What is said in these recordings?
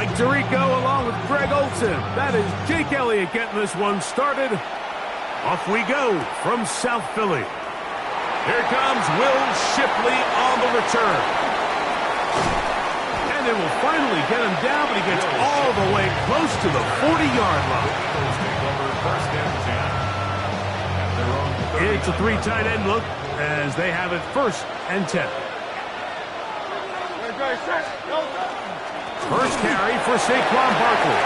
Mike Tirico along with Greg Olson. That is Jake Elliott getting this one started. Off we go from South Philly. Here comes Will Shipley on the return. And they will finally get him down, but he gets all the way close to the 40-yard line. It's a three tight end look as they have it 1st and 10. First carry for Saquon Barkley.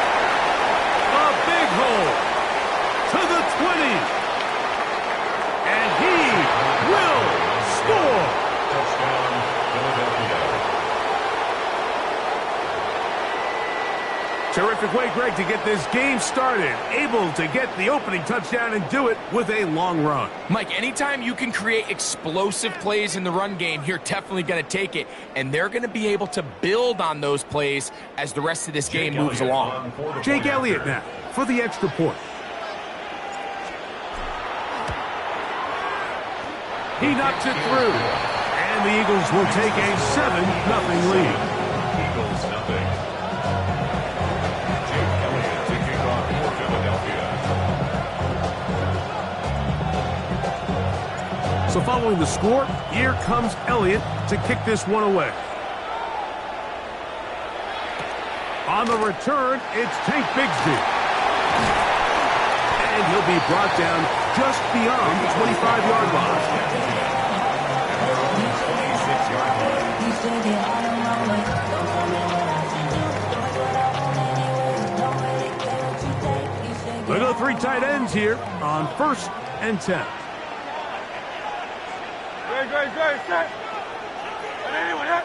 A big hole to the 20. And he will score. Touchdown, Philadelphia. Terrific way, Greg, to get this game started. Able to get the opening touchdown and do it with a long run. Mike, anytime you can create explosive plays in the run game, you're definitely going to take it. And they're going to be able to build on those plays as the rest of this game moves along. Jake Elliott now for the extra point. He knocks it through. And the Eagles will take a 7-0 lead. Eagles nothing. So following the score, here comes Elliott to kick this one away. On the return, it's Tank Bigsby. And he'll be brought down just beyond the 25-yard line. They go three tight ends here on 1st and 10. Great, set. And anyone hit?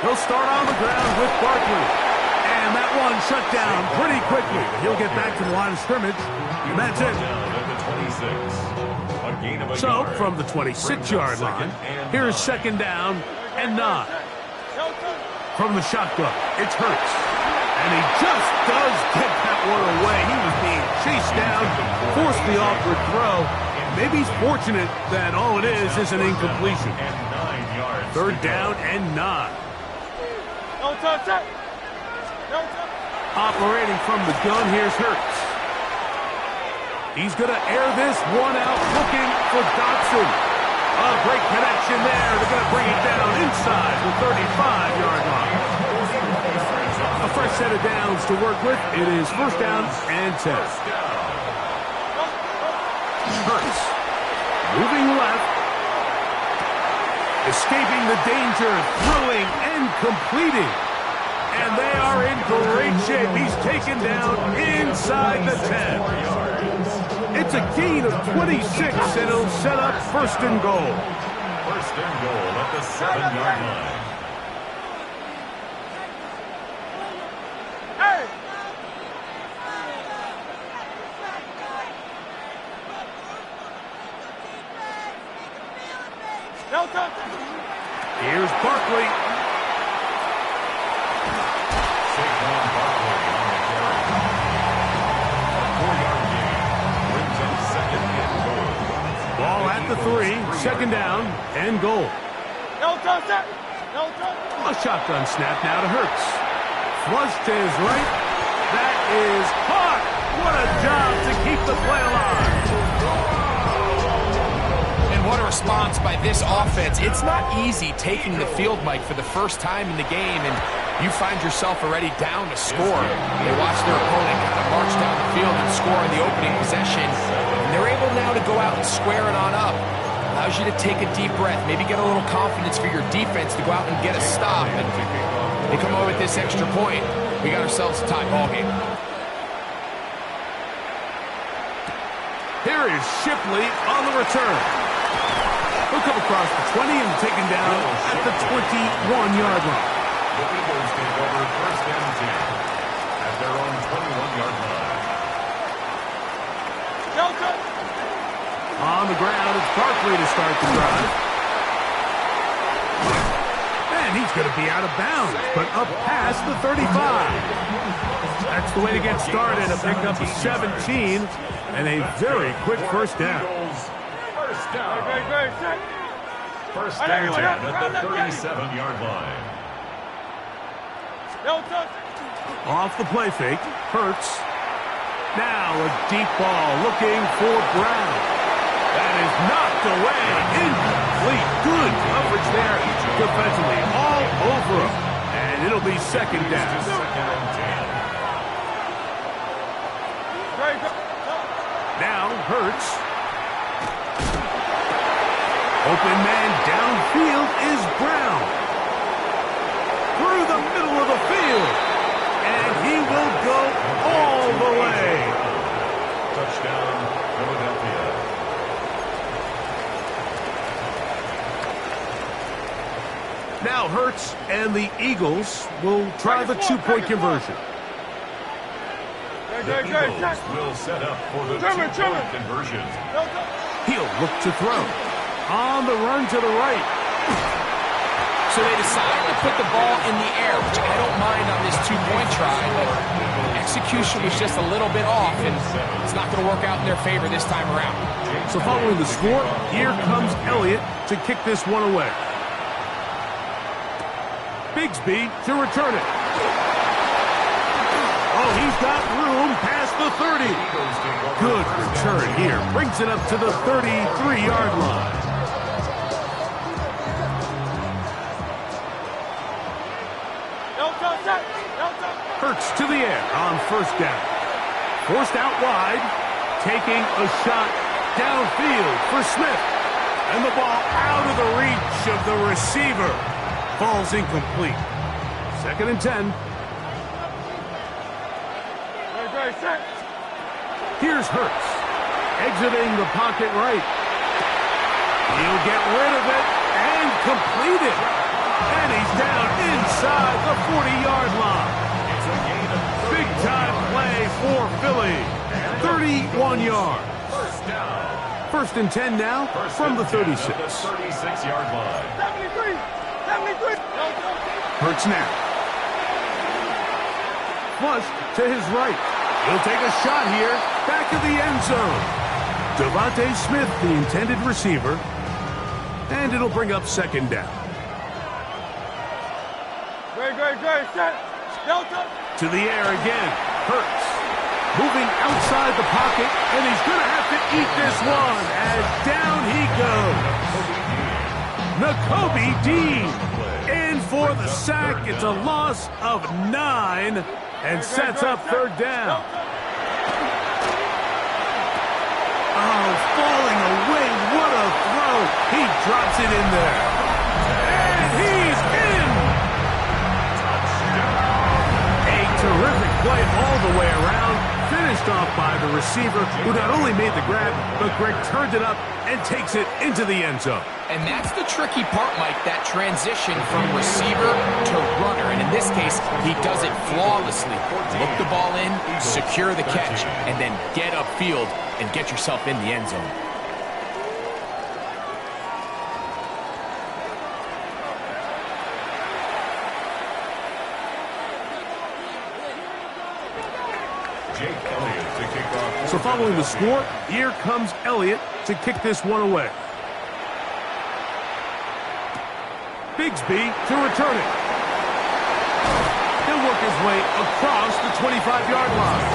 He'll start on the ground with Barkley. And that one shut down pretty quickly. He'll get back to the line of scrimmage. And that's it. So, from the 26-yard line, here's 2nd down and 9. From the shotgun, it's Hurts. And he just does get that one away. He was being chased down, forced the awkward throw. Maybe he's fortunate that all it is an incompletion. 3rd down and 9. Operating from the gun, here's Hurts. He's going to air this one out, looking for Dotson. A great connection there. They're going to bring it down inside the 35-yard line. A fresh set of downs to work with. It is 1st down and 10. Hurts moving left. Escaping the danger, throwing and completing. And they are in great shape. He's taken down inside the 10. It's a gain of 26, and it'll set up 1st and goal. 1st and goal at the 7-yard line. Here's Barkley. Saquon Barkley on the carry. A 4-yard gain brings up 2nd and goal. Ball at the 3, 2nd down and goal. A shotgun snap now to Hurts. Flush to his right. That is caught. What a job to keep the play alive. What a response by this offense. It's not easy taking the field, Mike, for the first time in the game, and you find yourself already down to score. They watch their opponent kind of march down the field and score on the opening possession, and they're able now to go out and square it on up. Allows you to take a deep breath, maybe get a little confidence for your defense to go out and get a stop, and they come over with this extra point. We got ourselves a tie ball game. Here is Shipley on the return. He'll come across the 20 and taken down at the 21-yard line. The Eagles take over 1st and 10 at their own 21-yard line. On the ground, it's Barkley to start the drive. And he's going to be out of bounds, but up past the 35. the way to get started. A pickup of 17 and a very quick first down. First down. First down 10 at the 37-yard line. Off the play fake. Hurts. Now a deep ball looking for Brown. That is knocked away. Incomplete. Good coverage there defensively. All over him. And it'll be second down. Second and 10. Now Hurts. Open man downfield is Brown. Through the middle of the field. And he will go all the way. Touchdown, Philadelphia. Now Hurts and the Eagles will try the two-point conversion. The Eagles will set up for the two-point conversion. He'll look to throw. On the run to the right. So they decided to put the ball in the air, which I don't mind on this two-point try, but execution was just a little bit off, and it's not going to work out in their favor this time around. So following the score, here comes Elliott to kick this one away. Bigsby to return it. Oh, he's got room past the 30. Good return here. Brings it up to the 33-yard line. Hurts to the air on first down. Forced out wide. Taking a shot downfield for Smith. And the ball out of the reach of the receiver. Ball's incomplete. Second and 10. Here's Hurts. Exiting the pocket right. He'll get rid of it and complete it. And he's down inside the 40-yard line. Big-time play for Philly. 31 yards. First down. First and 10 now from the 36. 36-yard line. 73. Hurts now. Flush to his right. He'll take a shot here. Back of the end zone. Devontae Smith, the intended receiver. And it'll bring up second down. Great. Set. Delta. To the air again. Hurts. Moving outside the pocket. And he's going to have to eat this one. As down he goes. Nakobe Dean. In for the sack. It's a loss of 9. And sets up third down. Oh, falling away. What a throw. He drops it in there. And he's in. A terrific play all the way around. Finished off by the receiver, who not only made the grab, but Greg turned it up and takes it into the end zone. And that's the tricky part, Mike, that transition from receiver to runner. And in this case, he does it flawlessly. Look the ball in, secure the catch, and then get upfield and get yourself in the end zone. So following the score, here comes Elliott to kick this one away. Bigsby to return it. He'll work his way across the 25-yard line.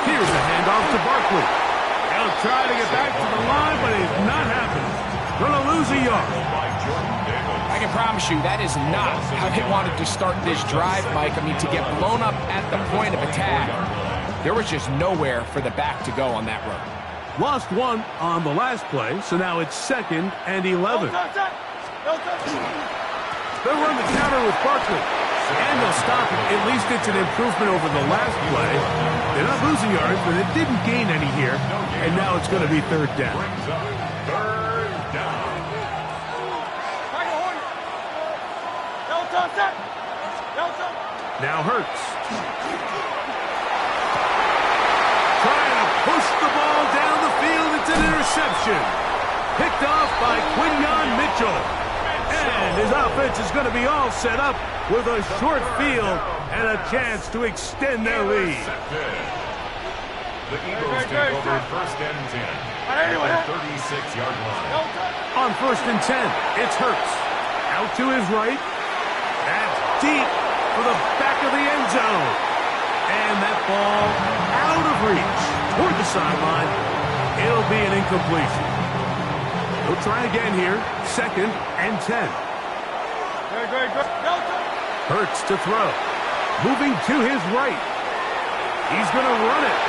Here's a handoff to Barkley. He'll try to get back to the line, but it's not happening. Gonna lose a yard. I can promise you that is not how they wanted to start this drive, Mike. I mean, to get blown up at the point of attack, there was just nowhere for the back to go on that run. Lost one on the last play, so now it's second and 11. They'll run the counter with Barkley. And they'll stop it. At least it's an improvement over the last play. They're not losing yards, but it didn't gain any here. And now it's going to be third down. Third down. Now Hurts. Trying to Interception. Picked off by Quinyon Mitchell. And his offense is going to be all set up with a short field and a chance to extend their lead. The Eagles take over first and 10 at the 36-yard line. On first and 10, it's Hurts. Out to his right. That's deep for the back of the end zone. And that ball out of reach toward the sideline. It'll be an incompletion. He'll try again here. Second and 10. Hurts to throw. Moving to his right. He's going to run it.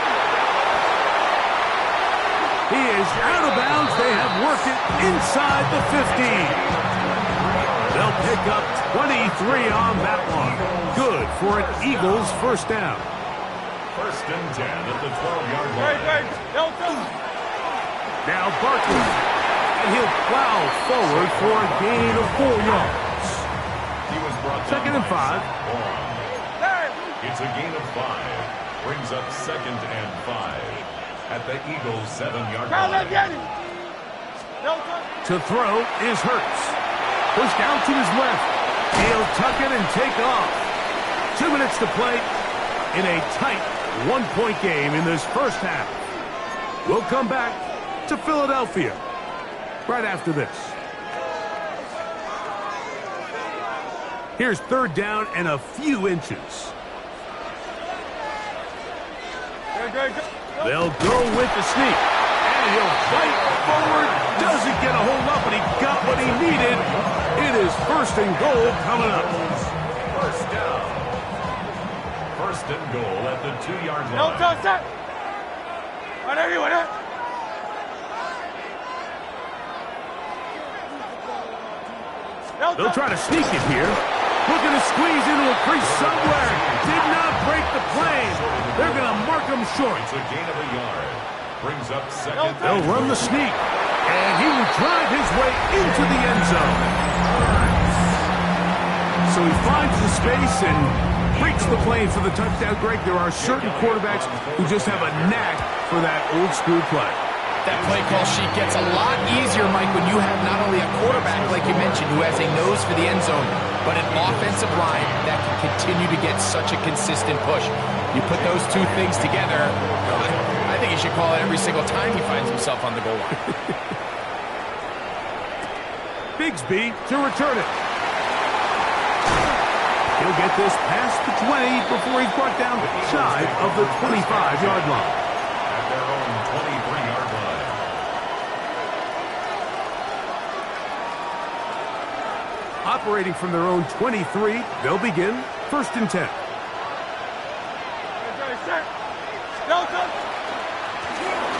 He is out of bounds. They have worked it inside the 15. They'll pick up 23 on that one. Good for an Eagles first down. First and 10 at the 12-yard line. Now Barkley. And he'll plow forward for a gain of 4 yards. He was brought Second and 5. It's a gain of 5. Brings up second and 5 at the Eagles' 7-yard line. To throw is Hurts. Pushed out to his left. He'll tuck it and take off. 2 minutes to play in a tight one-point game in this first half. We'll come back to Philadelphia right after this. Here's third down and a few inches. They'll go with the sneak. And he'll fight forward. Doesn't get a hold up, but he got what he needed. It is first and goal coming up. First down. First and goal at the 2-yard line. They'll try to sneak it here. Looking to squeeze into a crease somewhere. Did not break the plane. They're going to mark him short. It's a gain of a yard. Brings up second. They'll run the sneak. And he will drive his way into the end zone. So he finds the space and breaks the plane for the touchdown. Greg, there are certain quarterbacks who just have a knack for that old school play. That play call sheet gets a lot easier, Mike, when you have not only a quarterback, like you mentioned, who has a nose for the end zone, but an offensive line that can continue to get such a consistent push. You put those two things together, I think he should call it every single time he finds himself on the goal line. Bigsby to return it. He'll get this past the 20 before he's brought down shy of the 25-yard line. At their own 23-yard line. Operating from their own 23, they'll begin first and 10.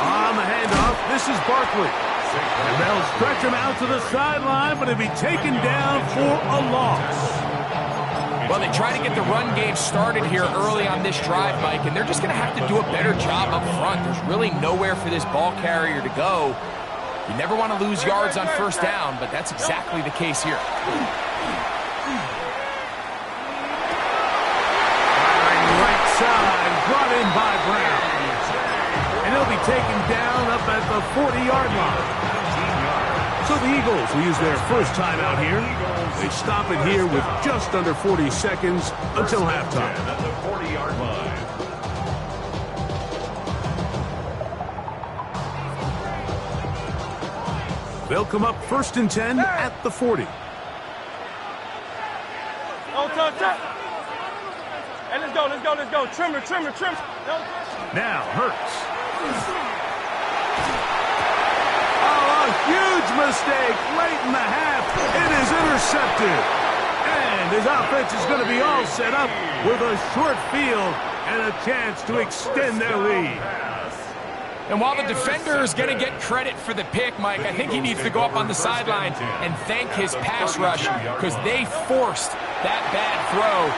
On the handoff, this is Barkley. And they'll stretch him out to the sideline, but he'll be taken down for a loss. Well, they try to get the run game started here early on this drive, Mike, and they're just going to have to do a better job up front. There's really nowhere for this ball carrier to go. You never want to lose yards on first down, but that's exactly the case here. Right side, brought in by Brown. And he'll be taken down up at the 40-yard line. So the Eagles will use their first timeout here. They stop it here with just under 40 seconds until halftime. At the 40-yard line. They'll come up first and 10 at the 40. Hey, let's go. Trimmer. Now Hurts. Oh, a huge mistake late in the half. It is intercepted. And his offense is going to be all set up with a short field and a chance to extend their lead. And while the defender is going to get credit for the pick, Mike, I think he needs to go up on the sideline and thank his pass rush because they forced that bad throw.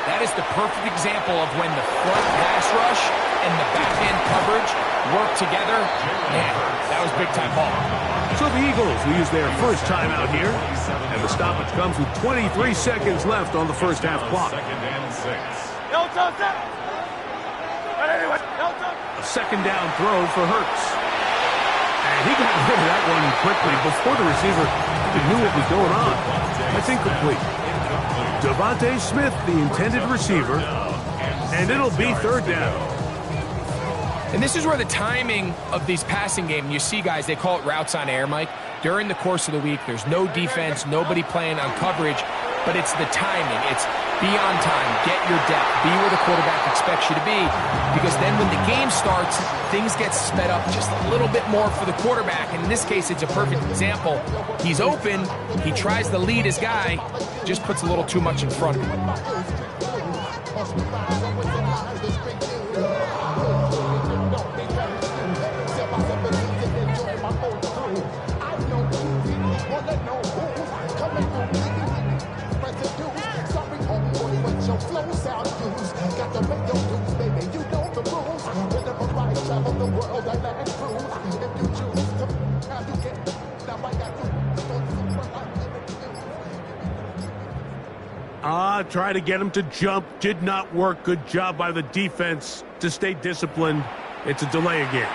That is the perfect example of when the front pass rush and the back-end coverage work together. Man, that was big-time ball. So the Eagles will use their first timeout here. And the stoppage comes with 23 seconds left on the first half clock. Second and 6. A second down throw for Hurts. And he got rid of that one quickly before the receiver even knew what was going on. That's incomplete. Devontae Smith, the intended receiver, and it'll be third down. And this is where the timing of these passing game, you see guys, they call it routes on air, Mike. During the course of the week, there's no defense, nobody playing on coverage, but it's the timing. It's be on time, get your depth, be where the quarterback expects you to be, because then when the game starts, things get sped up just a little bit more for the quarterback. And in this case, it's a perfect example. He's open, he tries to lead his guy, just puts a little too much in front of him. Try to get him to jump. Did not work. Good job by the defense to stay disciplined. It's a delay again.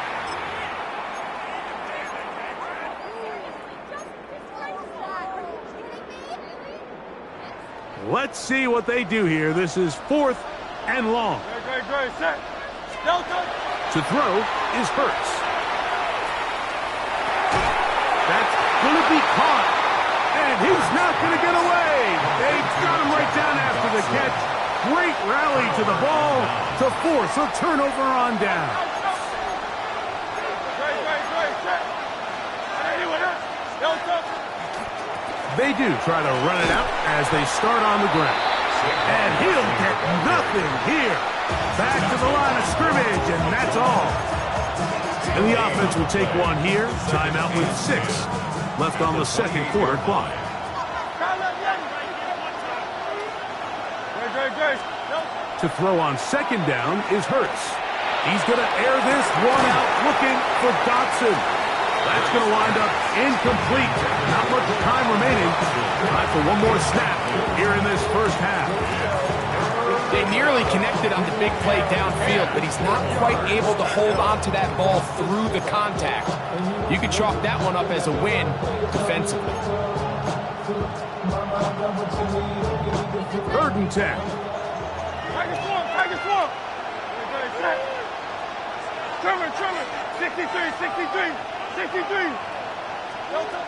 Let's see what they do here. This is 4th and long. Great, set. Delta. To throw is Hurts. That's going to be caught. And he's not going to get away. They got him right down after the catch. Great rally to the ball to force a turnover on down. Great, set. Anyone else? Delta. They do try to run it out as they start on the ground. And he'll get nothing here. Back to the line of scrimmage, and that's all. And the offense will take one here. Timeout with 6 left on the second quarter clock. To throw on second down is Hurts. He's going to air this one out looking for Dotson. That's going to wind up incomplete. Not much time remaining. Time for one more snap here in this first half. They nearly connected on the big play downfield, but he's not quite able to hold on to that ball through the contact. You could chalk that one up as a win defensively. 3rd and 10. Tiger swarm. Set. Trevor. 63. Delta.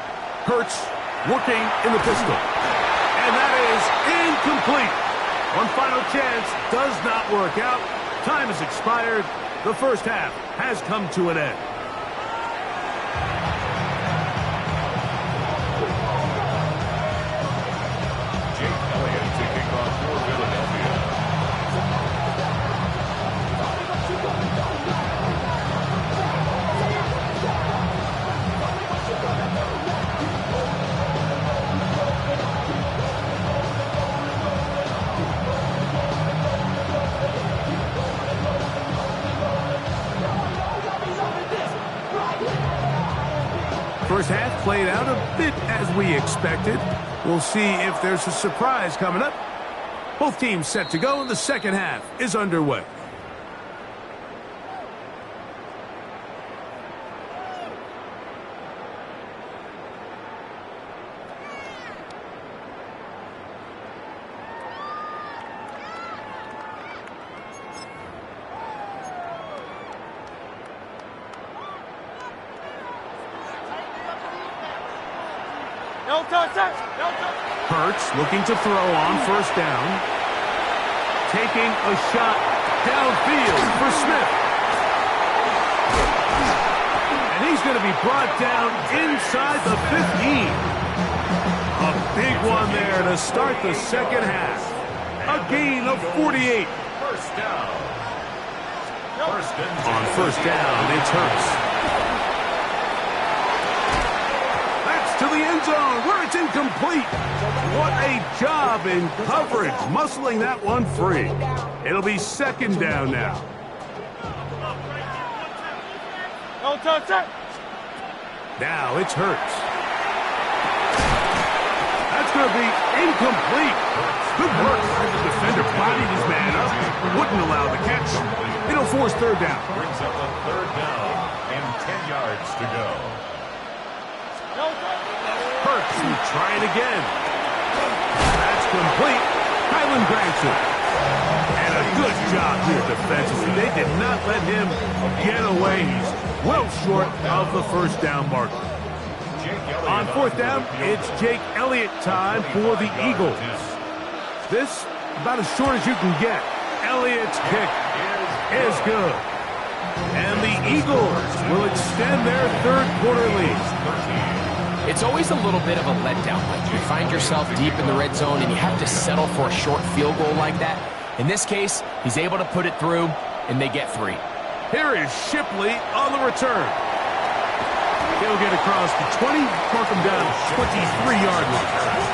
Hurts working in the pistol. And that is incomplete. One final chance does not work out. Time has expired. The first half has come to an end. First half played out a bit as we expected. We'll see if there's a surprise coming up. Both teams set to go, and the second half is underway. Hurts looking to throw on first down. Taking a shot downfield for Smith. And he's going to be brought down inside the 15. A big one there to start the second half. A gain of 48. First down. On first down, it's Hurts. To the end zone where it's incomplete. What a job in coverage, muscling that one free. It'll be second down now. Now it's Hurts. That's going to be incomplete. Good work. The defender bodied his man up, wouldn't allow the catch. It'll force third down. Brings up a third down and 10 yards to go. Hurts will try it again. That's complete. Kylan grabs it. And a good job here defensively. They did not let him get away. He's well short of the first down marker. On fourth down, it's Jake Elliott time for the Eagles. This about as short as you can get. Elliott's kick is good. And the Eagles will extend their third quarter lead. It's always a little bit of a letdown. Like you find yourself deep in the red zone and you have to settle for a short field goal like that. In this case, he's able to put it through, and they get 3. Here is Shipley on the return. He'll get across the 20, mark him down to 23-yard line.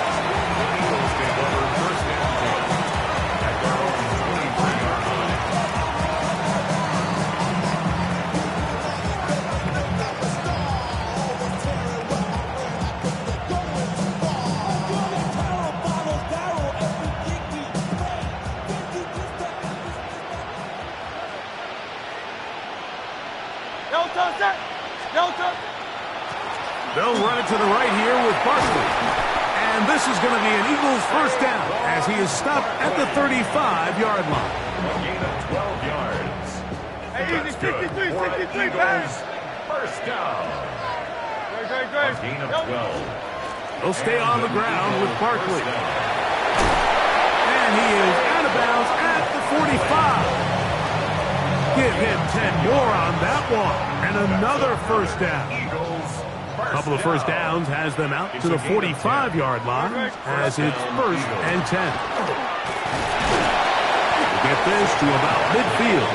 They'll run it to the right here with Barkley. And this is going to be an Eagles first down as he is stopped at the 35-yard line. A gain of 12 yards. Hey, easy, 63, Eagles, pass. first down. Great. A gain of 12. He'll stay on the ground with Barkley. And he is out of bounds at the 45. Give him 10 more on that one. And another first down. A couple of first downs has them out to the 45-yard line as it's first and 10. We'll get this to about midfield.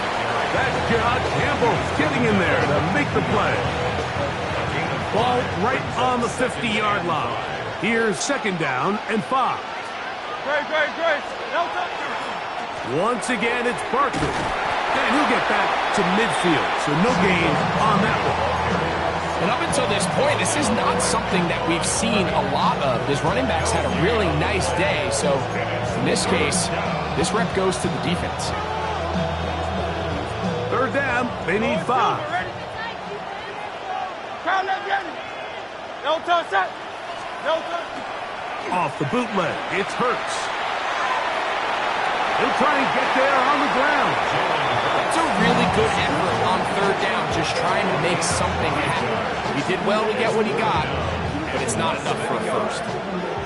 That's John Campbell getting in there to make the play. Ball right on the 50-yard line. Here's second down and 5. Great. Once again, it's Barkley. And he'll get back to midfield, so no gain on that one. And up until this point, this is not something that we've seen a lot of. His running backs had a really nice day, so in this case, this rep goes to the defense. Third down, they need 5. Off the bootleg, it's Hurts. He'll try and get there on the ground. It's a really good effort on third down, just trying to make something happen. He did well to get what he got, but it's not enough for a first.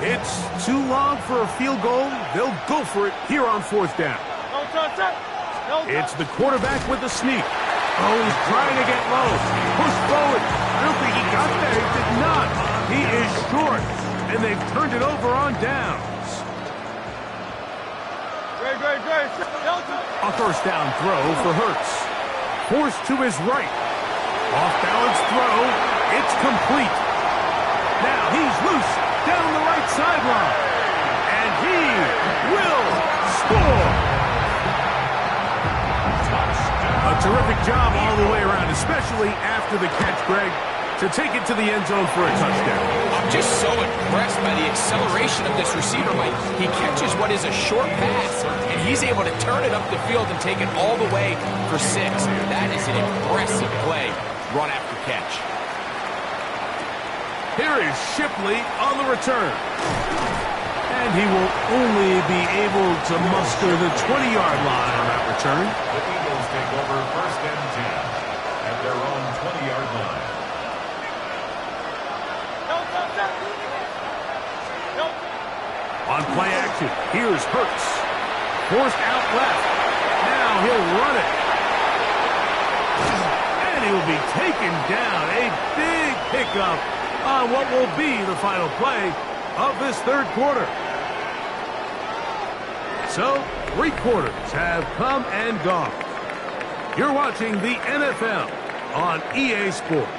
It's too long for a field goal. They'll go for it here on fourth down. It's the quarterback with the sneak. Oh, he's trying to get low. Push forward. I don't think he got there. He did not. He is short, and they've turned it over on downs. A first down throw for Hurts. Forced to his right. Off-balance throw. It's complete. Now he's loose down the right sideline. And he will score. A terrific job all the way around, especially after the catch, Greg, to take it to the end zone for a touchdown. I'm just so impressed by the acceleration of this receiver, Mike. He catches what is a short pass, and he's able to turn it up the field and take it all the way for 6. That is an impressive play, run after catch. Here is Shipley on the return. And he will only be able to muster the 20-yard line on that return. The Eagles take over first and 10 at their own 20-yard line. On play action, here's Hurts. Forced out left. Now he'll run it. And he'll be taken down. A big pickup on what will be the final play of this third quarter. So, 3 quarters have come and gone. You're watching the NFL on EA Sports.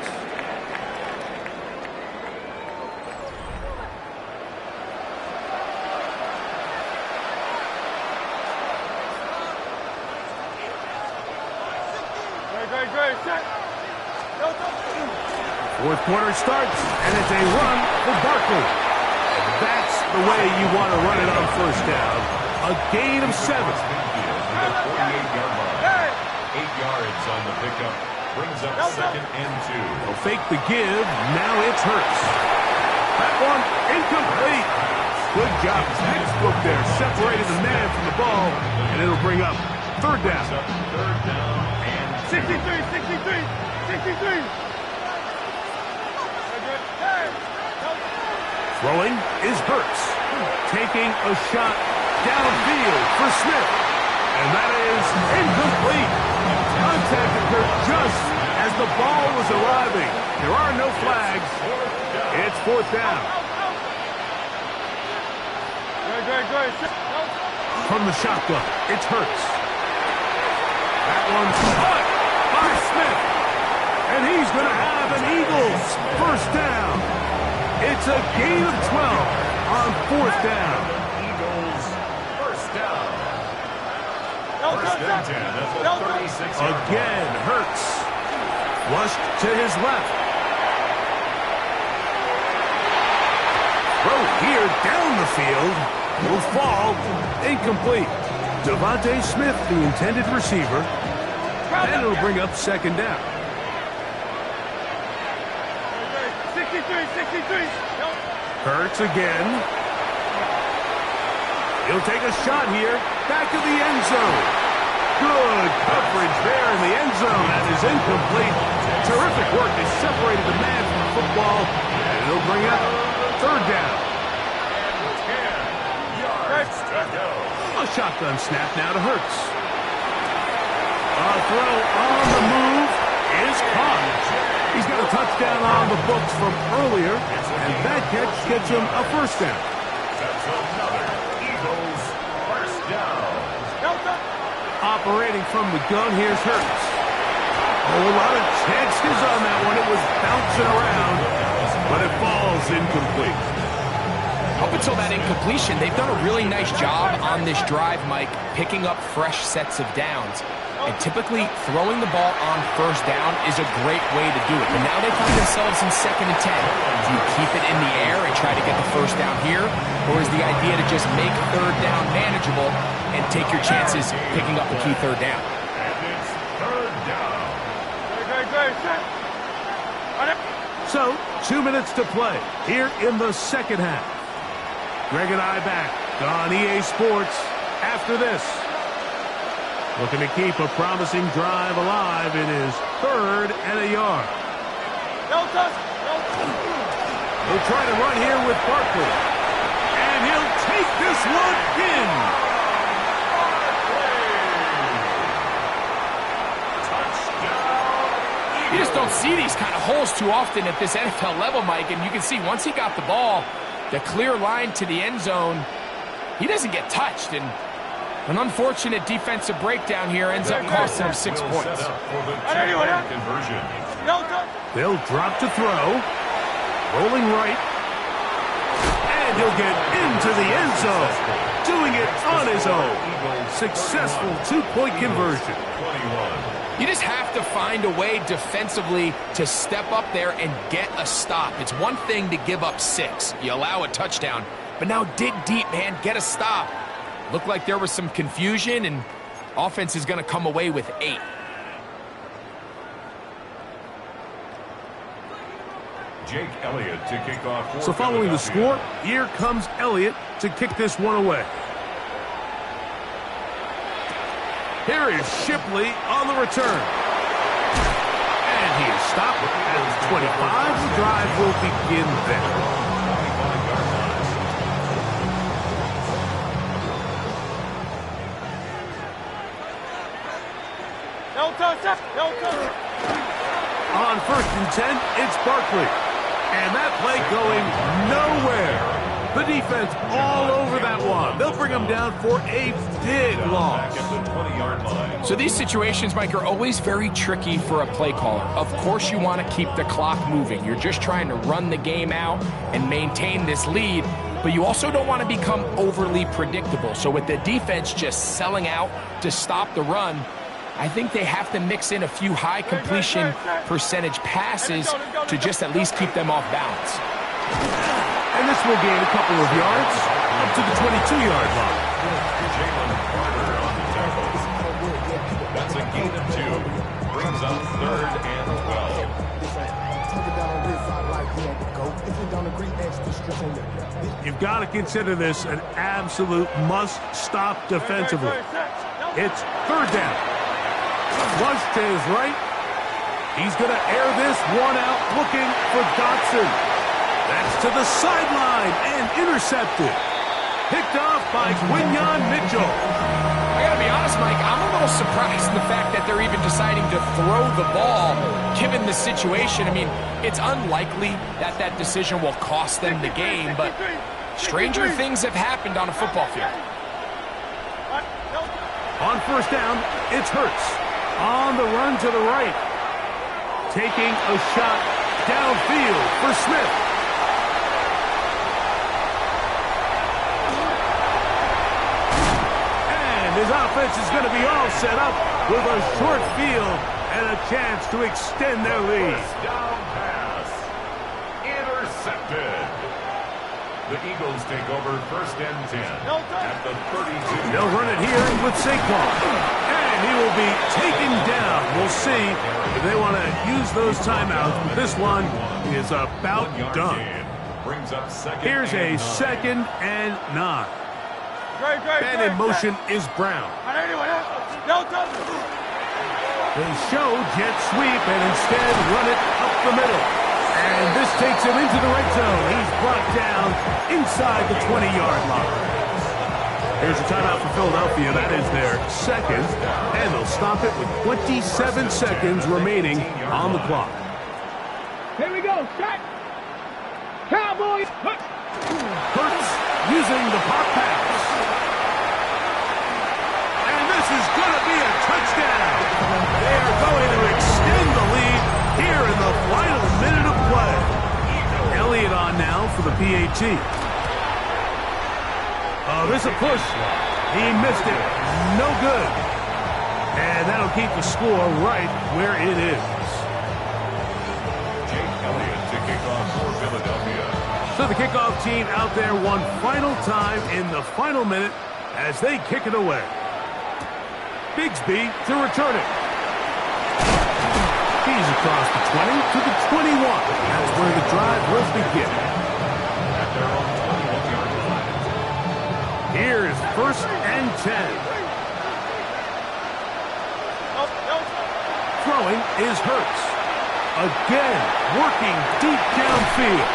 Fourth quarter starts, and it's a run for Barkley. That's the way you want to run it on first down. A gain of 7. 48-yard line. 8 yards on the pickup. Brings up second and 2. They'll fake the give. Now it's Hurts. That one incomplete. Good job. Textbook there. Separated the man from the ball. And it'll bring up third down. Third down and 63, 63, 63. Throwing is Hurts. Taking a shot downfield for Smith. And that is incomplete. Contact occurred just as the ball was arriving. There are no flags. It's fourth down. From the shotgun, it's Hurts. That one's caught by Smith. And he's going to have an Eagles first down. It's a gain of 12 on fourth down. Eagles first down. First and 10 at the 36-yard line. Again, Hurts. Flushed to his left. Throw here down the field. Will fall. Incomplete. Devontae Smith, the intended receiver. And it'll bring up second down. 63, 63. Hurts again. He'll take a shot here. Back of the end zone. Good coverage there in the end zone. That is incomplete. Terrific work. They separated the man from the football. And it'll bring up third down. 10 yards to go. A shotgun snap now to Hurts. A throw on the move is caught. He's got a touchdown on the books from earlier, and that catch gets him a first down. That's another Eagles first down. Operating from the gun, here's Hurts. Oh, a lot of chances on that one. It was bouncing around, but it falls incomplete. Up until that incompletion, they've done a really nice job on this drive, Mike, picking up fresh sets of downs. And typically, throwing the ball on first down is a great way to do it. But now they find themselves in second and 10. Do you keep it in the air and try to get the first down here? Or is the idea to just make third down manageable and take your chances picking up the key third down? And it's third down. So, 2 minutes to play here in the second half. Greg and I back on EA Sports after this. Looking to keep a promising drive alive in his third and a yard. He'll try to run here with Barkley. And he'll take this one in. You just don't see these kind of holes too often at this NFL level, Mike. And you can see once he got the ball, the clear line to the end zone, he doesn't get touched. And an unfortunate defensive breakdown here ends up costing him 6 points. Conversion. They'll drop to throw. Rolling right. And he'll get into the end zone. Doing it on his own. Successful two-point conversion. 21. You just have to find a way defensively to step up there and get a stop. It's one thing to give up 6. You allow a touchdown. But now dig deep, man. Get a stop. Looked like there was some confusion, and offense is going to come away with 8. Jake Elliott to kick off. So following the score, here comes Elliott to kick this one away. Here is Shipley on the return. And he is stopped at the 25. The drive will begin there. On first and 10, it's Barkley. And that play going nowhere. The defense all over that one. They'll bring them down for a big loss. At the 20-yard line. So these situations, Mike, are always very tricky for a play caller. Of course you want to keep the clock moving. You're just trying to run the game out and maintain this lead, but you also don't want to become overly predictable. So with the defense just selling out to stop the run, I think they have to mix in a few high completion percentage passes to just at least keep them off balance. And this will gain a couple of yards up to the 22-yard line. Jalen Carter on the tackle. That's a gain of 2. Brings up third You've got to consider this an absolute must-stop defensively. It's third down. Flush to his right. He's going to air this one out looking for Dotson. That's to the sideline and intercepted. Picked off by Quinyon Mitchell. I got to be honest, Mike, I'm a little surprised in the fact that they're even deciding to throw the ball, given the situation. I mean, it's unlikely that that decision will cost them the game, but stranger things have happened on a football field. On first down, it's Hurts. On the run to the right. Taking a shot downfield for Smith. And his offense is going to be all set up with a short field and a chance to extend their lead. First down pass. Intercepted. The Eagles take over first and 10 at the 32. They'll run it here with Saquon. And he will be taken down. We'll see if they want to use those timeouts. But this one is about done. Brings up second. Here's a 2nd and 9. And in motion is Brown. They show jet sweep and instead run it up the middle. And this takes him into the red zone. He's brought down inside the 20-yard line. Here's a timeout for Philadelphia. That is their 2nd. And they'll stop it with 27 seconds remaining on the clock. Here we go. Shot. Cowboys. Hurts using the pop pass. And this is going to be a touchdown. They are going to extend the lead here in the final minute of play. Elliott on now for the PAT. Oh, this is a push. He missed it. No good. And that'll keep the score right where it is. Jake Elliott to kick off for Philadelphia. So the kickoff team out there one final time in the final minute as they kick it away. Bigsby to return it. He's across the 20 to the 21. That's where the drive will begin. At their own 21-yard line. Here's first and 10. Throwing is Hurts. Again, working deep downfield.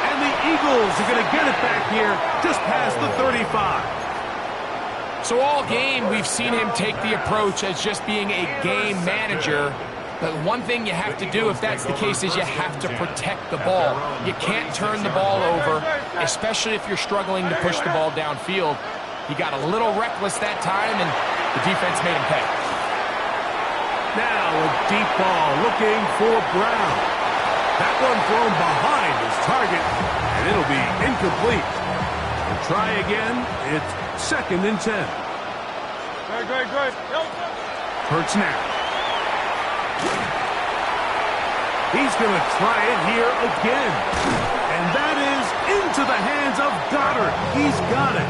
And the Eagles are going to get it back here just past the 35. So all game, we've seen him take the approach as just being a game manager. But one thing you have to do if that's the case is you have to protect the ball. You can't turn the ball over, especially if you're struggling to push the ball downfield. He got a little reckless that time, and the defense made him pay. Now a deep ball looking for Brown. That one thrown behind his target, and it'll be incomplete. And try again. It's 2nd and 10. Good. Hurts now. He's going to try it here again. And that is into the hands of Goddard. He's got it.